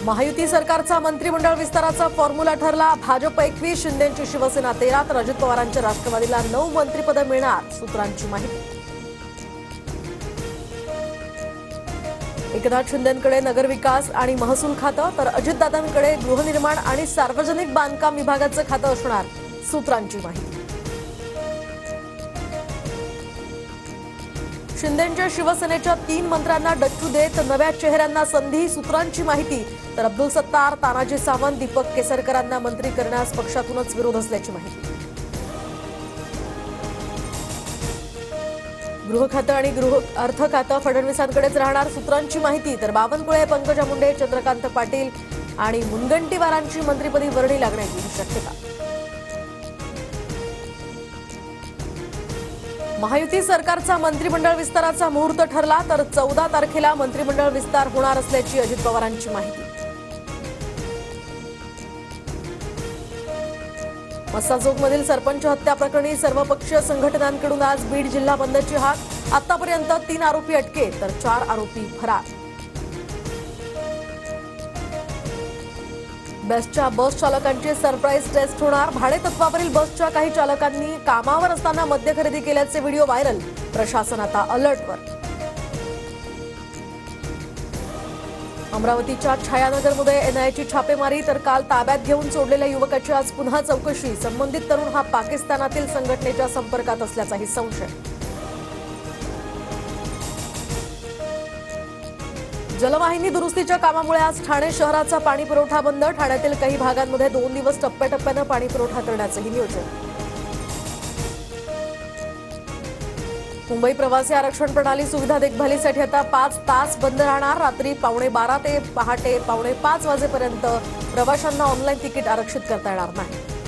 महायुती सरकारचा मंत्रिमंडळ विस्ताराचा फॉर्म्युला ठरला। भाजप 21, शिंदेची शिवसेना 13 तर अजित पवारांच्या राष्ट्रवादीला 9 मंत्रिपदं मिळणार, सूत्रांची माहिती। एकनाथ शिंदेंकडे नगरविकास आणि महसूल खातं तर अजितदादांकडे गृहनिर्माण आणि सार्वजनिक बांधकाम विभागाचं खातं असणार, सूत्रांची माहिती। शिंदेंच्या शिवसेनेच्या 3 मंत्र्यांना डच्चू देत नव्या चेहऱ्यांना संधी, सूत्रांची माहिती। तर अब्दुल सत्तार, तानाजी सावंत, दीपक केसरकरांना मंत्री करण्यास पक्षातूनच विरोध असल्याची माहिती। गृह खातं आणि अर्थ खातं फडणवीसांकडेच राहणार, सूत्रांची माहिती। तर बावनकुळे, पंकजा मुंडे, चंद्रकांत पाटील आणि मुनगंटीवारांची मंत्रिपदी वर्णी लागण्याची शक्यता। महायुती सरकारचा मंत्रिमंडळ विस्ताराचा मुहूर्त ठरला तर 14 तारखेला मंत्रिमंडळ विस्तार होणार असल्याची अजित पवारांची माहिती। मस्साजोगमधील सरपंच हत्या प्रकरणी सर्वपक्षीय संघटनांकडून आज बीड जिल्हा बंदची हाक। आतापर्यंत 3 आरोपी अटकेत तर 4 आरोपी फरार। बेस्टच्या बस चालकांची सरप्राईज टेस्ट होणार। भाडेतत्वावरील बसच्या काही चालकांनी कामावर असताना मद्य खरेदी केल्याचे व्हिडिओ व्हायरल, प्रशासन आता अलर्टवर। अमरावतीच्या छायानगरमध्ये एनआयएची छापेमारी तर काल ताब्यात घेऊन सोडलेल्या युवकाची आज पुन्हा चौकशी। संबंधित तरुण हा पाकिस्तानातील संघटनेच्या संपर्कात असल्याचाही संशय। जलवाहिनी दुरुस्तीच्या कामामुळे आज ठाणे शहराचा पाणी पुरवठा बंद। ठाण्यातील काही भागांमध्ये 2 दिवस टप्प्याटप्प्याने पाणी पुरवठा करण्याचंही नियोजन। मुंबई प्रवासी आरक्षण प्रणाली सुविधा देखभालीसाठी आता 5 तास बंद राहणार। रात्री 12:15 ते पहाटे 4:45 वाजेपर्यंत प्रवाशांना ऑनलाईन तिकीट आरक्षित करता येणार नाही।